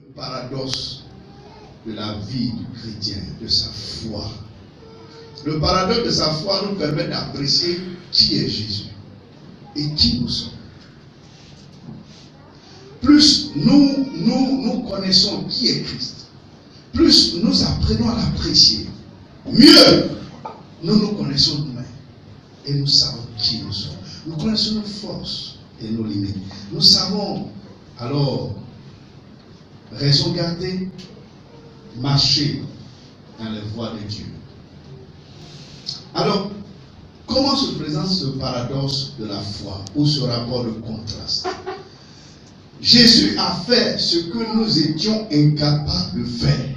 Le paradoxe de la vie du chrétien, de sa foi. Le paradoxe de sa foi nous permet d'apprécier qui est Jésus et qui nous sommes. Plus nous connaissons qui est Christ, plus nous apprenons à l'apprécier, mieux nous connaissons nous-mêmes et nous savons qui nous sommes. Nous connaissons nos forces et nos limites. Nous savons alors raison garder, marcher dans les voies de Dieu. Alors, comment se présente ce paradoxe de la foi ou ce rapport de contraste? Jésus a fait ce que nous étions incapables de faire,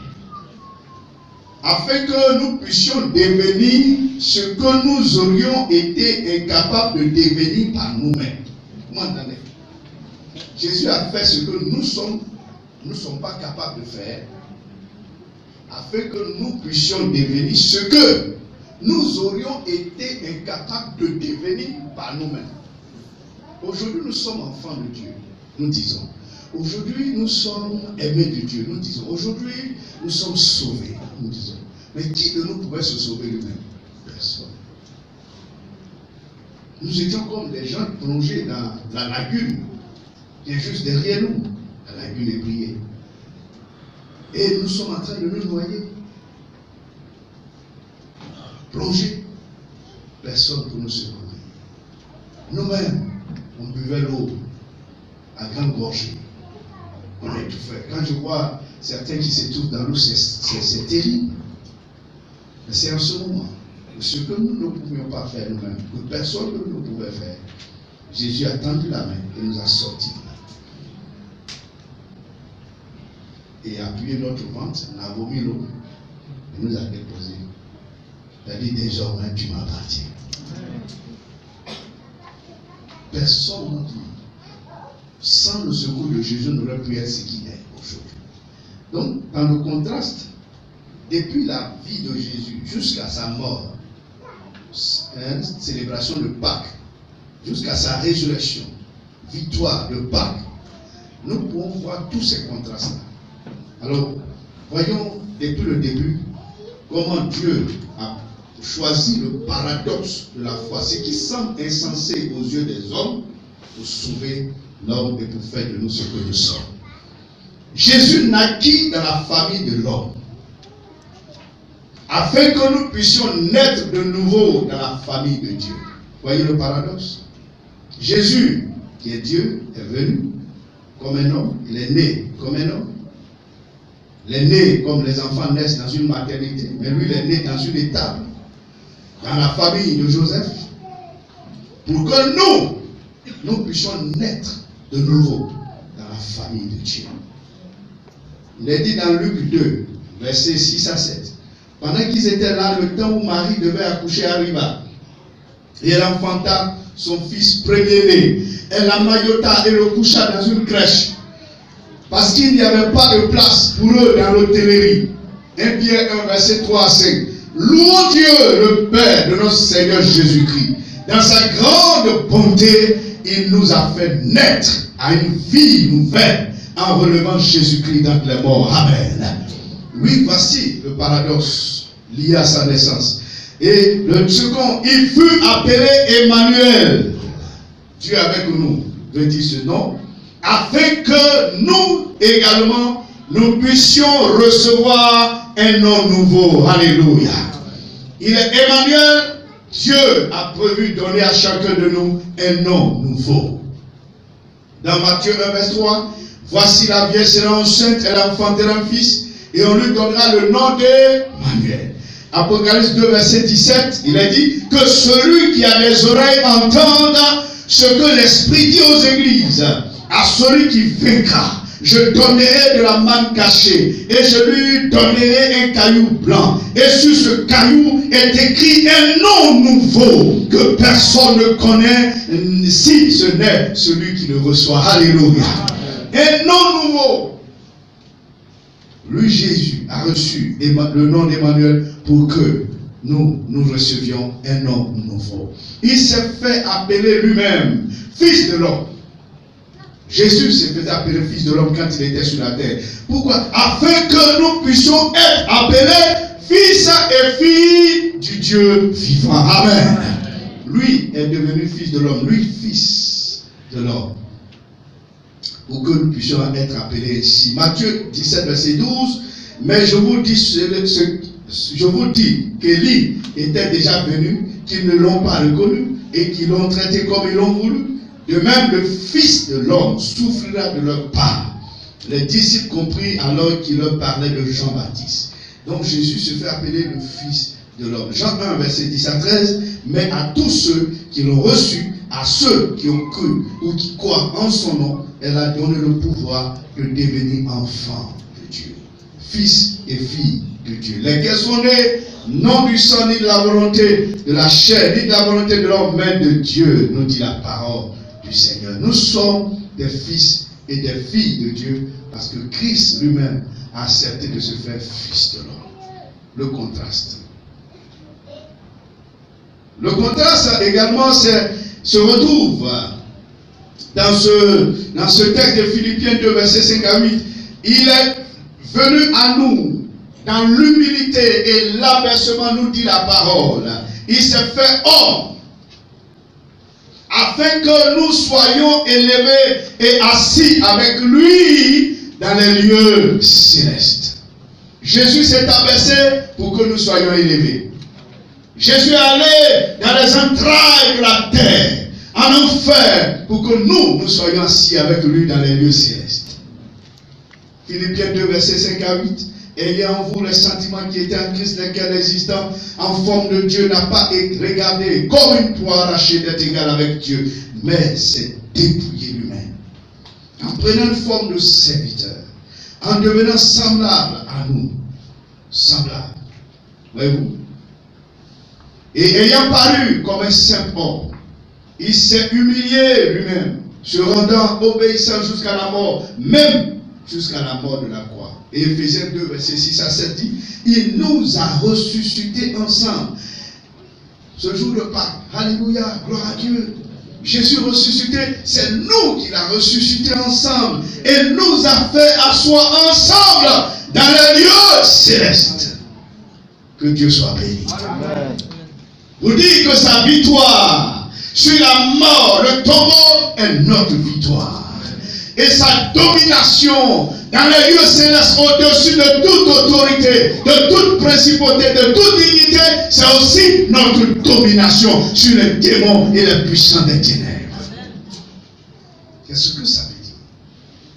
afin que nous puissions devenir ce que nous aurions été incapables de devenir par nous-mêmes. Vous m'entendez? Jésus a fait ce que nous ne sommes pas capables de faire, afin que nous puissions devenir ce que nous aurions été incapables de devenir par nous-mêmes. Aujourd'hui, nous sommes enfants de Dieu, nous disons. Aujourd'hui, nous sommes aimés de Dieu, nous disons. Aujourd'hui, nous sommes sauvés, nous disons. Mais qui de nous pouvait se sauver lui-même? Personne. Nous étions comme des gens plongés dans la lagune, qui est juste derrière nous. La lagune est brillée. Et nous sommes en train de nous noyer. Plongés. Personne pour nous secourir. Nous-mêmes, on buvait l'eau à grande gorgée. On étouffait. Quand je vois certains qui s'étouffent dans l'eau, c'est terrible. Mais c'est en ce moment, ce que nous ne pouvions pas faire nous-mêmes, que personne ne pouvait faire, Jésus a tendu la main et nous a sortis de là. Et a appuyé notre ventre, on a vomi l'eau et nous a déposé. Il a dit désormais tu m'appartiens. Personne, sans le secours de Jésus, n'aurait pu être ce qu'il est aujourd'hui. Donc, dans le contraste, depuis la vie de Jésus jusqu'à sa mort, célébration de Pâques, jusqu'à sa résurrection, victoire de Pâques, nous pouvons voir tous ces contrastes-là. Alors, voyons depuis le début comment Dieu a choisi le paradoxe de la foi, ce qui semble insensé aux yeux des hommes, pour sauver l'homme et pour faire de nous ce que nous sommes. Jésus naquit dans la famille de l'homme, afin que nous puissions naître de nouveau dans la famille de Dieu. Voyez le paradoxe? Jésus, qui est Dieu, est venu comme un homme, il est né comme un homme. Il est né comme les enfants naissent dans une maternité, mais lui il est né dans une étable, dans la famille de Joseph, pour que nous puissions naître de nouveau dans la famille de Dieu. Il est dit dans Luc 2, versets 6 à 7. Pendant qu'ils étaient là, le temps où Marie devait accoucher arriva. Et elle enfanta son fils premier-né. Elle l'emmaillota et le coucha dans une crèche. Parce qu'il n'y avait pas de place pour eux dans l'hôtellerie. 1 Pierre 1, verset 3 à 5. Louons Dieu, le Père de notre Seigneur Jésus-Christ. Dans sa grande bonté, il nous a fait naître à une vie nouvelle en relevant Jésus-Christ d'entre les morts. Amen. Oui, voici le paradoxe lié à sa naissance. Et le second, il fut appelé Emmanuel. Dieu avec nous veut dire ce nom, afin que nous également, nous puissions recevoir un nom nouveau. Alléluia. Il est Emmanuel. Dieu a prévu donner à chacun de nous un nom nouveau. Dans Matthieu 1, verset 3, voici la vierge sera enceinte, elle enfantera un fils, et on lui donnera le nom d'Emmanuel. Apocalypse 2, verset 17, il est dit que celui qui a les oreilles entende ce que l'Esprit dit aux églises. À celui qui vaincra, je donnerai de la manne cachée, et je lui donnerai un caillou blanc. Et sur ce caillou est écrit un nom nouveau que personne ne connaît, si ce n'est celui qui le reçoit. Alléluia. Un nom nouveau. Lui, Jésus, a reçu le nom d'Emmanuel pour que nous recevions un nom nouveau. Il s'est fait appeler lui-même Fils de l'homme. Jésus se faisait appeler fils de l'homme quand il était sur la terre. Pourquoi? Afin que nous puissions être appelés fils et filles du Dieu vivant. Amen. Lui est devenu fils de l'homme. Lui, fils de l'homme. Pour que nous puissions être appelés ainsi. Matthieu 17, verset 12. Mais je vous dis qu'Élie était déjà venu, qu'ils ne l'ont pas reconnu et qu'ils l'ont traité comme ils l'ont voulu. De même, le Fils de l'homme souffrira de leur part. Les disciples comprirent alors qu'il leur parlait de Jean-Baptiste. Donc Jésus se fait appeler le Fils de l'homme. Jean 1, verset 10 à 13. Mais à tous ceux qui l'ont reçu, à ceux qui ont cru ou qui croient en son nom, elle a donné le pouvoir de devenir enfants de Dieu. Fils et filles de Dieu. Lesquels sont nés, non du sang, ni de la volonté de la chair, ni de la volonté de l'homme, mais de Dieu, nous dit la parole du Seigneur. Nous sommes des fils et des filles de Dieu parce que Christ lui-même a accepté de se faire fils de l'homme. Le contraste. Le contraste également se retrouve dans ce texte de Philippiens 2, verset 5 à 8. Il est venu à nous dans l'humilité et l'abaissement, nous dit la parole. Il s'est fait homme afin que nous soyons élevés et assis avec lui dans les lieux célestes. Jésus s'est abaissé pour que nous soyons élevés. Jésus est allé dans les entrailles de la terre, en enfer, pour que nous soyons assis avec lui dans les lieux célestes. Philippiens 2, verset 5 à 8. Ayez en vous les sentiments qui étaient en Christ, lesquels l'existant en forme de Dieu n'a pas regardé comme une proie arrachée d'être égal avec Dieu, mais s'est dépouillé lui-même. En prenant une forme de serviteur, en devenant semblable à nous. Semblable. Voyez-vous? Et ayant paru comme un simple homme, il s'est humilié lui-même, se rendant obéissant jusqu'à la mort, même jusqu'à la mort de la croix. Et Ephésiens 2, verset 6 à 7 dit, il nous a ressuscités ensemble. Ce jour de Pâques, alléluia, gloire à Dieu. Jésus ressuscité, c'est nous qui l'a ressuscité ensemble et nous a fait asseoir ensemble dans les lieux célestes. Que Dieu soit béni. Amen. Vous dites que sa victoire sur la mort, le tombeau est notre victoire. Et sa domination dans les lieux célestes au-dessus de toute autorité, de toute principauté, de toute dignité, c'est aussi notre domination sur les démons et les puissants des ténèbres. Qu'est-ce que ça veut dire?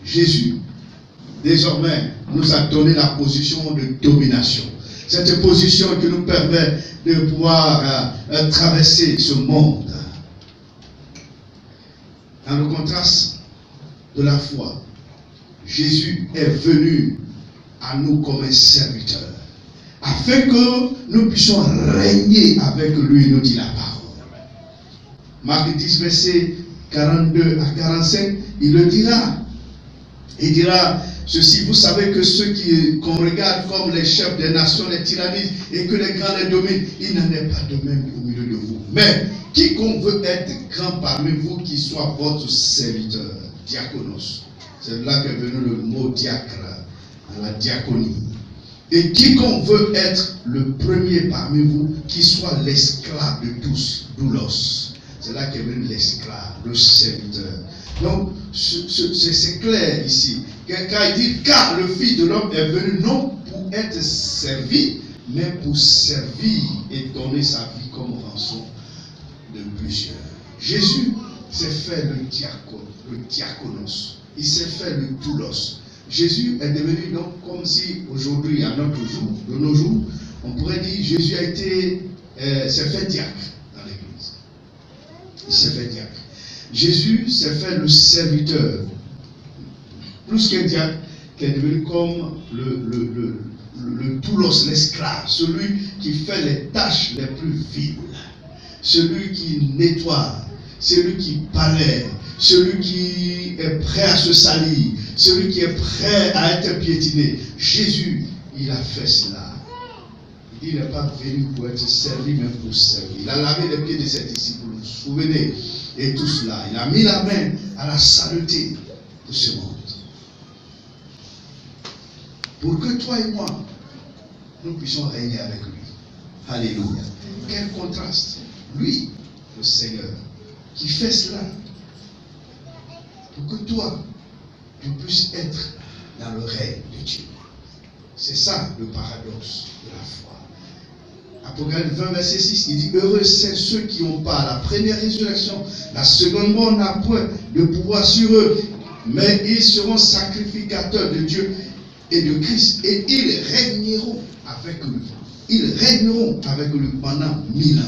Jésus, désormais, nous a donné la position de domination. Cette position qui nous permet de pouvoir traverser ce monde. Dans le contraste de la foi, Jésus est venu à nous comme un serviteur, afin que nous puissions régner avec lui, nous dit la parole. Marc 10, verset 42 à 45, il le dira. Il dira ceci, vous savez que ceux qu'on regarde comme les chefs des nations les tyrannisent et que les grands les dominent, il n'en est pas de même au milieu de vous. Mais quiconque veut être grand parmi vous, qui soit votre serviteur, diaconos. C'est là qu'est venu le mot diacre, la diaconie. Et quiconque veut être le premier parmi vous, qui soit l'esclave de tous, doulos. C'est là qu'est venu l'esclave, le serviteur. Donc, c'est clair ici. Quand il dit, car le Fils de l'homme est venu non pour être servi, mais pour servir et donner sa vie comme rançon de plusieurs. Jésus s'est fait le diaconos. Il s'est fait le doulos. Jésus est devenu donc comme si aujourd'hui, à notre jour, de nos jours, on pourrait dire Jésus a été, s'est fait diacre dans l'église. Il s'est fait diacre. Jésus s'est fait le serviteur. Plus qu'un diacre, qui est devenu comme le doulos, l'esclave, celui qui fait les tâches les plus viles, celui qui nettoie, celui qui balaie, celui qui est prêt à se salir, celui qui est prêt à être piétiné. Jésus, il a fait cela. Il n'est pas venu pour être servi, mais pour servir. Il a lavé les pieds de ses disciples, vous vous souvenez, et tout cela. Il a mis la main à la saleté. de ce monde. Pour que toi et moi, nous puissions régner avec lui. Alléluia. Quel contraste. Lui, le Seigneur, qui fait cela. Pour que toi, tu puisses être dans le règne de Dieu. C'est ça le paradoxe de la foi. Apocalypse 20, verset 6, il dit, heureux c'est ceux qui ont pas la première résurrection, la seconde mort n'a point de pouvoir sur eux, mais ils seront sacrificateurs de Dieu et de Christ, et ils régneront avec lui. Ils régneront avec lui pendant 1000 ans.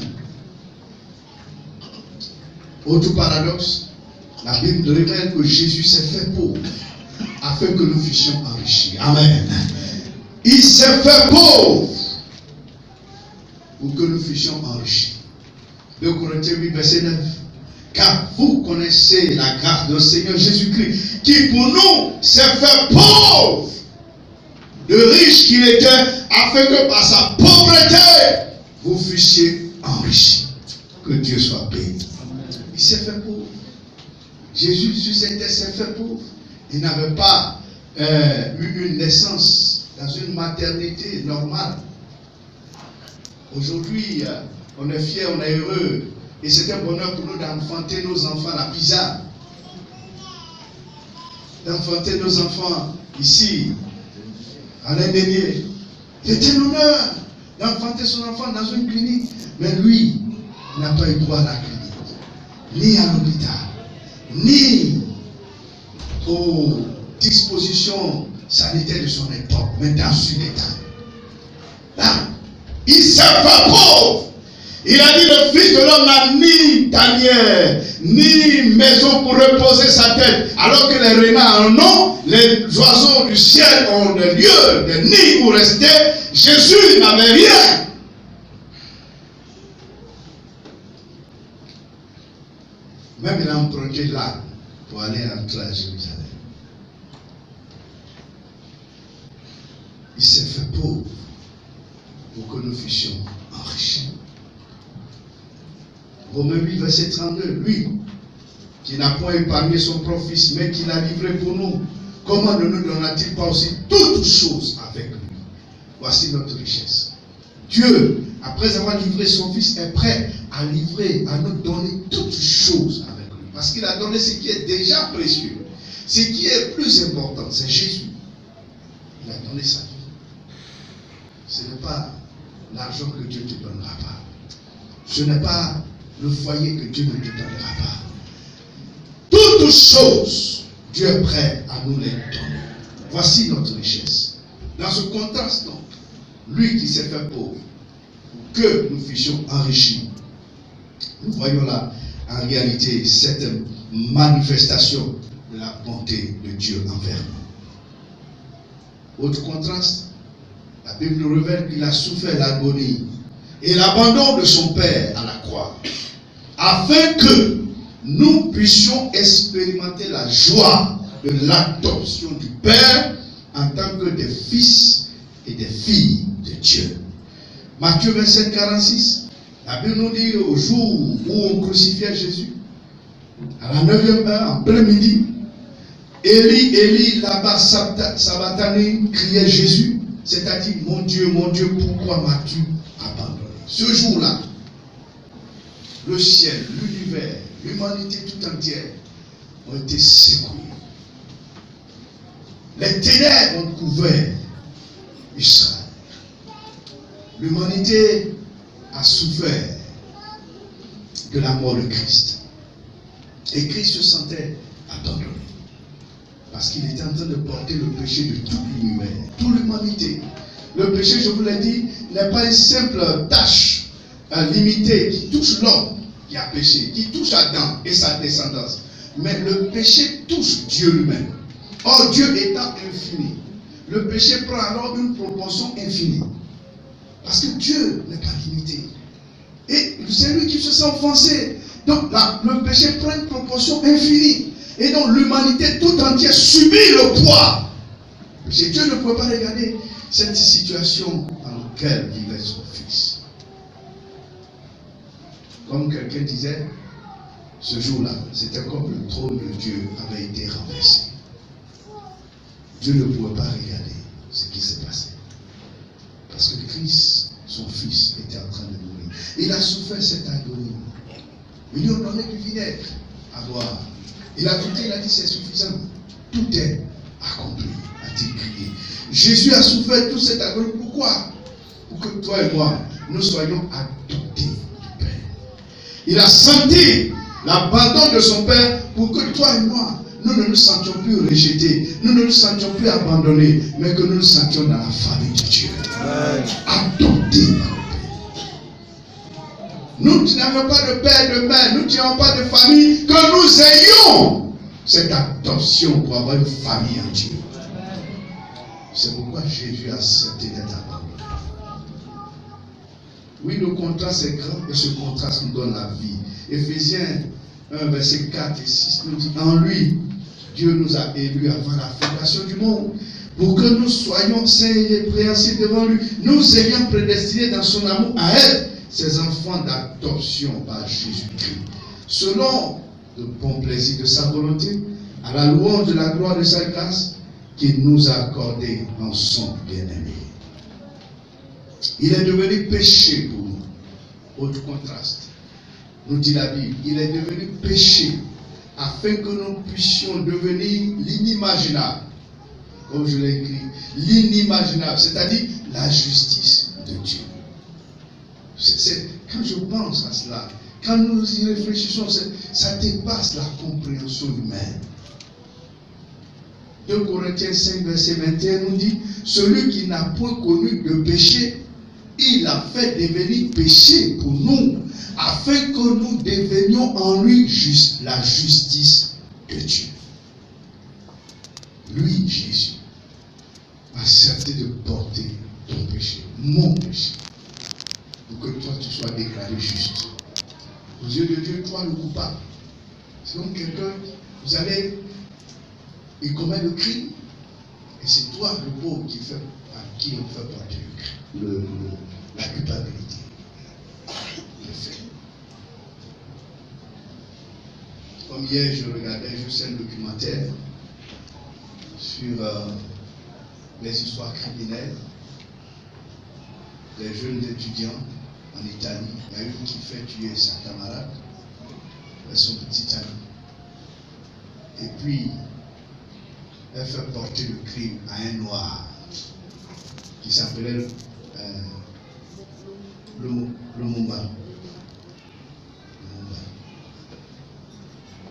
Autre paradoxe, la Bible révèle que Jésus s'est fait pauvre afin que nous fussions enrichis. Amen. Il s'est fait pauvre pour que nous fussions enrichis. 2 Corinthiens 8, verset 9. Car vous connaissez la grâce de Seigneur Jésus-Christ, qui pour nous s'est fait pauvre, de riche qu'il était, afin que par sa pauvreté, vous fussiez enrichis. Que Dieu soit béni. Il s'est fait pauvre. Jésus s'est fait pauvre. Il n'avait pas eu une naissance dans une maternité normale. Aujourd'hui, on est fiers, on est heureux. Et c'est un bonheur pour nous d'enfanter nos enfants à la Pisa. D'enfanter nos enfants ici, à l'Indénié. C'est un honneur d'enfanter son enfant dans une clinique. Mais lui, n'a pas eu droit à la clinique, ni à l'hôpital, ni aux dispositions sanitaires de son époque, mais dans une état. Là, il s'est fait pauvre. Il a dit, le Fils de l'homme n'a ni tanière, ni maison pour reposer sa tête, alors que les renards en ont, les oiseaux du ciel ont des lieux, des nids où rester. Jésus n'avait rien. Même il a emprunté là pour aller entrer à Jérusalem. Il s'est fait pauvre pour que nous fussions enrichis. Romains 8, verset 32, lui, qui n'a point épargné son propre fils, mais qui l'a livré pour nous, comment ne nous donnera-t-il pas aussi toutes choses avec lui? Voici notre richesse. Dieu, après avoir livré son fils, est prêt à livrer, à nous donner toutes choses avec lui. Parce qu'il a donné ce qui est déjà précieux. Ce qui est plus important, c'est Jésus. Il a donné sa vie. Ce n'est pas l'argent que Dieu ne te donnera pas. Ce n'est pas le foyer que Dieu ne te donnera pas. Toutes choses, Dieu est prêt à nous les donner. Voici notre richesse. Dans ce contraste, donc, lui qui s'est fait pauvre, pour que nous fussions enrichis, nous voyons là, en réalité, cette manifestation de la bonté de Dieu envers nous. Autre contraste, la Bible nous révèle qu'il a souffert l'agonie et l'abandon de son Père à la croix, afin que nous puissions expérimenter la joie de l'adoption du Père en tant que des fils et des filles de Dieu. Matthieu 27, 46, la Bible nous dit au jour où on crucifiait Jésus, à la 9e heure, en plein midi, Élie, Élie, là-bas, Sabatani, criait Jésus, c'est-à-dire, mon Dieu, pourquoi m'as-tu abandonné? Ce jour-là, le ciel, l'univers, l'humanité tout entière ont été secouées. Les ténèbres ont couvert Israël. L'humanité a souffert de la mort de Christ. Et Christ se sentait abandonné. Parce qu'il était en train de porter le péché de tout l'univers, toute l'humanité. Le péché, je vous l'ai dit, n'est pas une simple tâche limitée qui touche l'homme qui a péché, qui touche Adam et sa descendance. Mais le péché touche Dieu lui-même. Or, Dieu étant infini, le péché prend alors une proportion infinie. Parce que Dieu n'est pas limité. Et c'est lui qui se sent offensé. Donc là, le péché prend une proportion infinie. Et donc l'humanité tout entière subit le poids. Parce que Dieu ne pouvait pas regarder cette situation dans laquelle vivait son fils. Comme quelqu'un disait, ce jour-là, c'était comme le trône de Dieu avait été renversé. Dieu ne pouvait pas regarder ce qui s'est passé. Parce que Christ, son fils, était en train de mourir. Il a souffert cette agonie. Ils lui ont donné du vinaigre à boire. Il a goûté, il a dit c'est suffisant. Tout est accompli, a-t-il crié. Jésus a souffert toute cette agonie. Pourquoi? Pour que toi et moi, nous soyons adoptés du Père. Il a senti l'abandon de son Père pour que toi et moi, nous ne nous sentions plus rejetés, nous ne nous sentions plus abandonnés, mais que nous nous sentions dans la famille de Dieu. Adoptés par le Père. Nous n'avons pas de père, de mère, nous n'avons pas de famille, que nous ayons cette adoption pour avoir une famille en Dieu. C'est pourquoi Jésus a accepté d'être abandonné. Oui, le contraste est grand et ce contraste nous donne la vie. Éphésiens 1, verset 4 et 6 nous dit: en lui, Dieu nous a élus avant la fondation du monde, pour que nous soyons saints et répréhensibles devant lui, nous ayant prédestinés dans son amour à être ses enfants d'adoption par Jésus-Christ, selon le bon plaisir de sa volonté, à la louange de la gloire de sa grâce, qu'il nous a accordé en son bien-aimé. Il est devenu péché pour nous. Autre contraste. Nous dit la Bible, il est devenu péché afin que nous puissions devenir l'inimaginable. Comme je l'ai écrit, l'inimaginable, c'est-à-dire la justice de Dieu. Quand je pense à cela, quand nous y réfléchissons, ça dépasse la compréhension humaine. 2 Corinthiens 5, verset 21 nous dit: celui qui n'a point connu de péché, il a fait devenir péché pour nous, afin que nous devenions en lui la justice de Dieu. Lui, Jésus, a accepté de porter ton péché, mon péché, pour que toi tu sois déclaré juste. Aux yeux de Dieu, toi le coupable. C'est comme quelqu'un, vous allez, il commet le crime, et c'est toi le pauvre qui fait, à qui on fait porter le crime, la culpabilité. Le fait. Comme hier, je regardais juste un documentaire sur les histoires criminelles des jeunes étudiants en Italie. Il y a une qui fait tuer sa camarade, son petit ami. Et puis, elle fait porter le crime à un noir qui s'appelait Lumumba.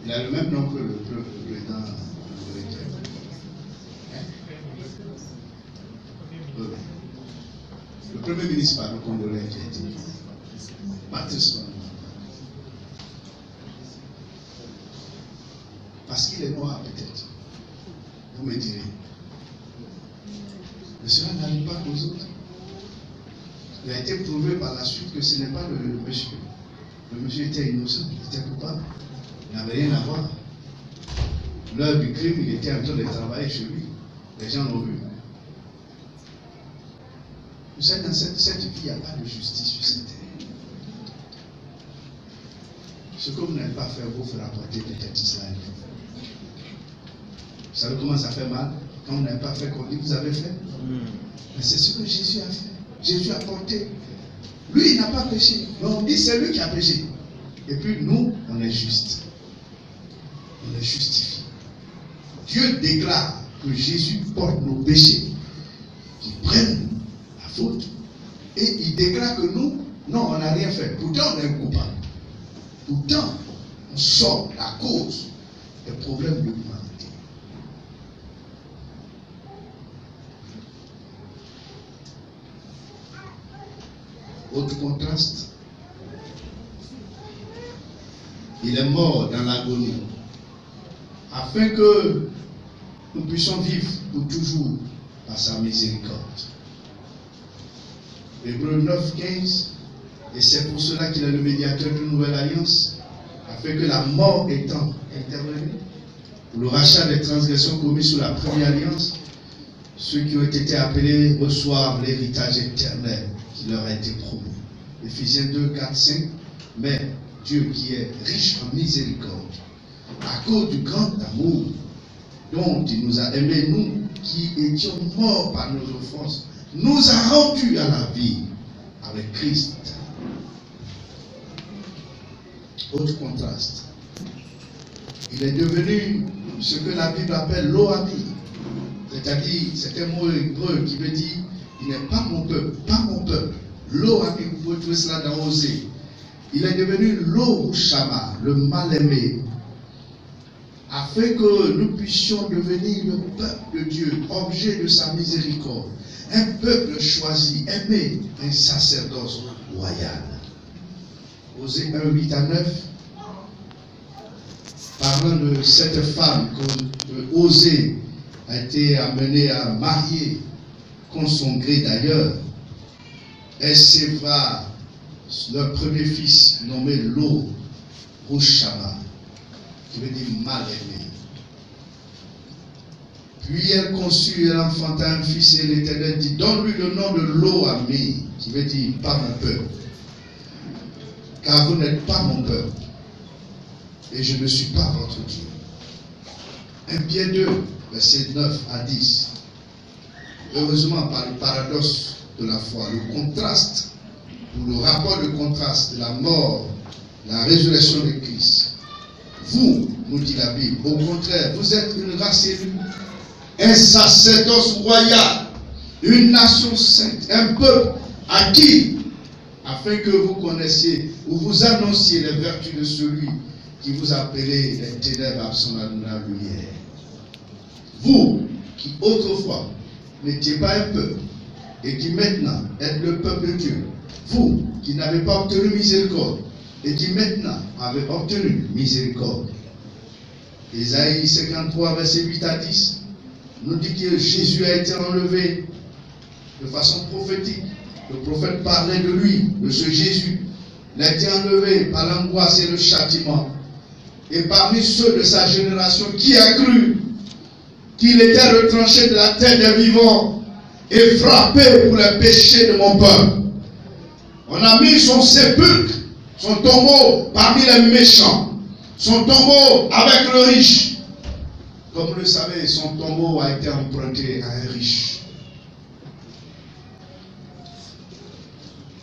Il a le même nom que le président américain. Le premier ministre par le Congolais qui a été Patrice Lumumba. Parce qu'il est noir peut-être. Vous me direz. Mais cela n'arrive pas aux autres. Il a été prouvé par la suite que ce n'est pas le monsieur. Le monsieur était innocent, il était coupable. Il n'avait rien à voir. L'heure du crime, il était en train de travailler chez lui. Les gens l'ont vu. Vous savez, dans cette vie, il n'y a pas de justice sur cette terre. Ce que vous n'avez pas fait, vous fera porter peut-être cela. Vous savez comment ça fait mal? Quand vous n'avez pas fait qu'on dit vous avez fait. Mais c'est ce que Jésus a fait. Jésus a porté. Lui, il n'a pas péché. Mais on dit c'est lui qui a péché. Et puis nous, on est juste. On est justifié. Dieu déclare que Jésus porte nos péchés, qu'il prenne la faute. Et il déclare que nous, non, on n'a rien fait. Pourtant, on est coupable. Pourtant, on sort la cause des problèmes de l'humanité. Autre contraste, il est mort dans l'agonie afin que nous puissions vivre pour toujours par sa miséricorde. Hébreux 9, 15, et c'est pour cela qu'il est le médiateur d'une nouvelle alliance, afin que la mort étant intervenue, pour le rachat des transgressions commises sous la première alliance, ceux qui ont été appelés reçoivent l'héritage éternel qui leur a été promis. Éphésiens 2, 4, 5. Mais Dieu qui est riche en miséricorde, à cause du grand amour dont il nous a aimés, nous, qui étions morts par nos offenses, nous a rendus à la vie avec Christ. Autre contraste. Il est devenu ce que la Bible appelle l'Oami. C'est-à-dire, c'est un mot hébreu qui veut dire, il n'est pas mon peuple, pas mon peuple. L'Oami, vous pouvez trouver cela dans Osée. Il est devenu l'Orushama, le mal-aimé, afin que nous puissions devenir le peuple de Dieu, objet de sa miséricorde, un peuple choisi, aimé, un sacerdoce royal. Osée 1, 8 à 9, parlant de cette femme que Osée a été amenée à marier, contre son gré d'ailleurs, elle s'évra leur premier fils nommé Lo-Rushama, qui veut dire mal-aimé. Puis elle conçut, elle enfanta un fils et l'Éternel dit, donne-lui le nom de Lo-Ami, qui veut dire pas mon peuple, car vous n'êtes pas mon peuple, et je ne suis pas votre Dieu. 1 Pierre 2, versets 9 à 10. Heureusement, par le paradoxe de la foi, le contraste, ou le rapport de contraste de la mort, la résurrection de Christ. Vous, nous dit la Bible, au contraire, vous êtes une race élue, un sacerdoce royal, une nation sainte, un peuple acquis, afin que vous connaissiez ou vous annonciez les vertus de celui qui vous a appelé les ténèbres à son lumière. Vous, qui autrefois n'étiez pas un peuple, et qui maintenant êtes le peuple de Dieu, vous qui n'avez pas obtenu miséricorde, et qui maintenant avez obtenu miséricorde. Ésaïe 53, verset 8 à 10, nous dit que Jésus a été enlevé de façon prophétique. Le prophète parlait de lui, de ce Jésus. Il a été enlevé par l'angoisse et le châtiment. Et parmi ceux de sa génération, qui a cru qu'il était retranché de la terre des vivants et frappé pour les péchés de mon peuple. On a mis son sépulcre, son tombeau parmi les méchants, son tombeau avec le riche. Comme vous le savez, son tombeau a été emprunté à un riche.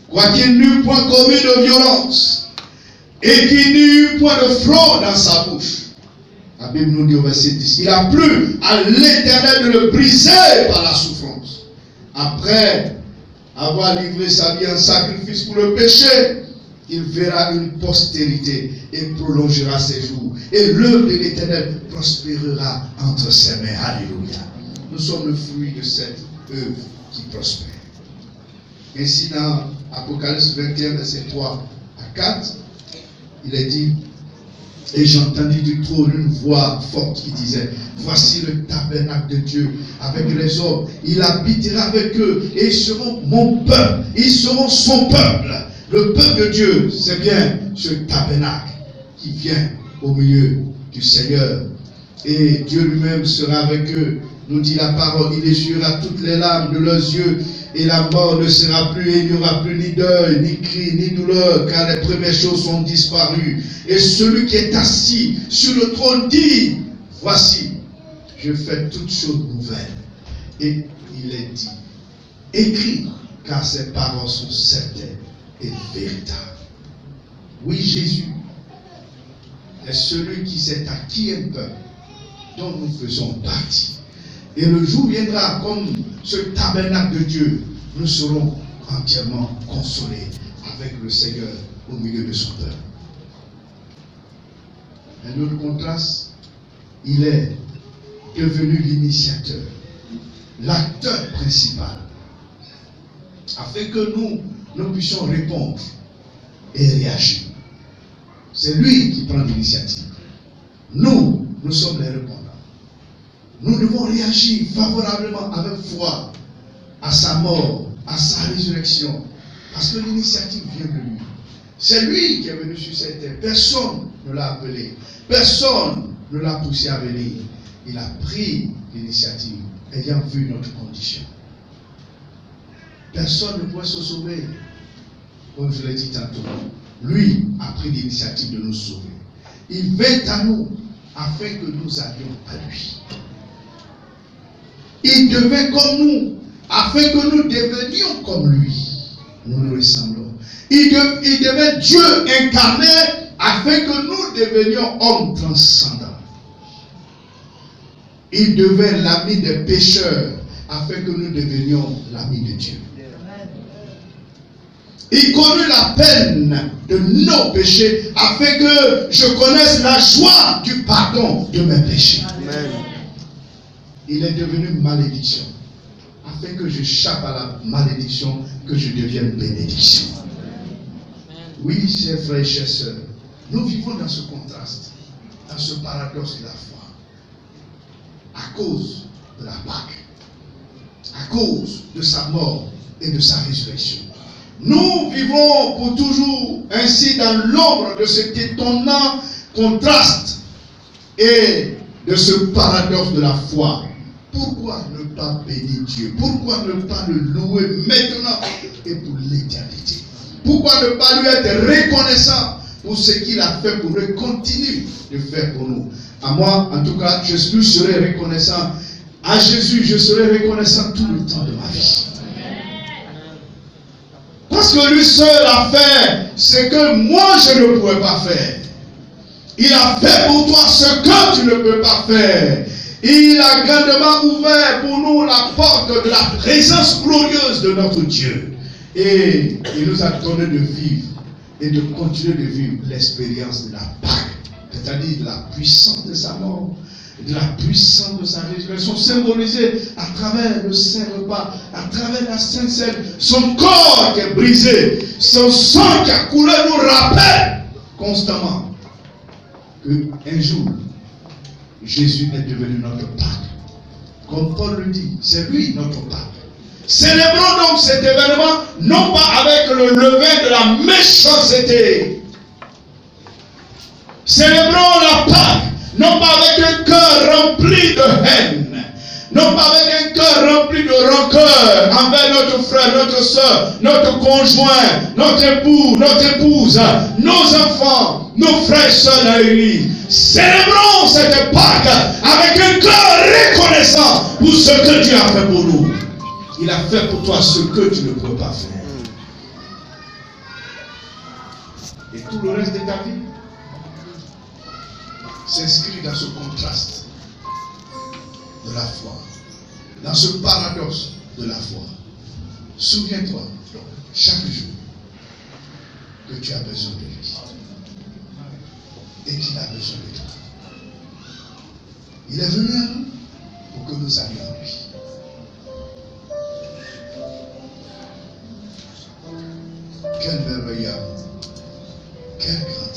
Quoiqu'il n'eût point commis de violence et qu'il n'eût point de fraude dans sa bouche. La Bible nous dit au verset 10, il a plu à l'Éternel de le briser par la souffrance. Après avoir livré sa vie en sacrifice pour le péché, il verra une postérité et prolongera ses jours. Et l'œuvre de l'Éternel prospérera entre ses mains. Alléluia. Nous sommes le fruit de cette œuvre qui prospère. Ainsi dans Apocalypse 21, verset 3 à 4, il est dit, et j'entendis du trône une voix forte qui disait, voici le tabernacle de Dieu avec les hommes, il habitera avec eux et ils seront mon peuple, ils seront son peuple. Le peuple de Dieu, c'est bien ce tabernacle qui vient au milieu du Seigneur. Et Dieu lui-même sera avec eux. Nous dit la parole, il essuiera toutes les larmes de leurs yeux et la mort ne sera plus, et il n'y aura plus ni deuil, ni cri, ni douleur, car les premières choses sont disparues. Et celui qui est assis sur le trône dit, voici, je fais toutes choses nouvelles. Et il est dit, écris, car ces paroles sont certaines et véritables. Oui, Jésus est celui qui s'est acquis un peuple dont nous faisons partie. Et le jour viendra, comme ce tabernacle de Dieu, nous serons entièrement consolés avec le Seigneur au milieu de son peuple. Un autre contraste, il est devenu l'initiateur, l'acteur principal, afin que nous puissions répondre et réagir. C'est lui qui prend l'initiative. Nous sommes les répondants. Nous devons réagir favorablement avec foi à sa mort, à sa résurrection. Parce que l'initiative vient de lui. C'est lui qui est venu sur cette terre. Personne ne l'a appelé. Personne ne l'a poussé à venir. Il a pris l'initiative, ayant vu notre condition. Personne ne pourrait se sauver. Comme je l'ai dit tantôt, lui a pris l'initiative de nous sauver. Il veille à nous afin que nous allions à lui. Il devint comme nous, afin que nous devenions comme lui. Nous nous ressemblons. Il devint Dieu incarné, afin que nous devenions hommes transcendants. Il devint l'ami des pécheurs, afin que nous devenions l'ami de Dieu. Il connut la peine de nos péchés, afin que je connaisse la joie du pardon de mes péchés. Amen. Il est devenu malédiction, afin que je chape à la malédiction, que je devienne bénédiction. Oui, chers frères et chères sœurs, nous vivons dans ce contraste, dans ce paradoxe de la foi, à cause de la Pâque, à cause de sa mort et de sa résurrection. Nous vivons pour toujours ainsi dans l'ombre de cet étonnant contraste et de ce paradoxe de la foi. Pourquoi ne pas bénir Dieu? Pourquoi ne pas le louer maintenant et pour l'éternité? Pourquoi ne pas lui être reconnaissant pour ce qu'il a fait, pour le continuer de faire pour nous? À moi, en tout cas, je serai reconnaissant. À Jésus, je serai reconnaissant tout le temps de ma vie. Parce que lui seul a fait ce que moi je ne pouvais pas faire. Il a fait pour toi ce que tu ne peux pas faire. Il a grandement ouvert pour nous la porte de la présence glorieuse de notre Dieu. Et il nous a donné de vivre et de continuer de vivre l'expérience de la Pâque, c'est-à-dire de la puissance de sa mort, de la puissance de sa résurrection, symbolisée à travers le saint repas, à travers la sainte cène. Son corps qui est brisé, son sang qui a coulé nous rappelle constamment qu'un jour, Jésus est devenu notre Pâque. Comme Paul le dit, c'est lui notre Pâque. Célébrons donc cet événement, non pas avec le levain de la méchanceté. Célébrons la Pâque, non pas avec un cœur rempli de haine, non pas avec un cœur rempli de rancœur envers notre frère, notre soeur, notre conjoint, notre époux, notre épouse, nos enfants, nos frères et soeurs dans l'église. Célébrons cette Pâque avec un cœur reconnaissant pour ce que Dieu a fait pour nous. Il a fait pour toi ce que tu ne peux pas faire. Et tout le reste de ta vie s'inscrit dans ce contraste de la foi, dans ce paradoxe de la foi. Souviens-toi donc chaque jour que tu as besoin de lui et qu'il a besoin de toi. Il est venu à nous pour que nous allions à lui. Quel merveilleux amour, quel grand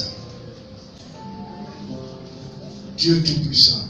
amour. Dieu Tout-Puissant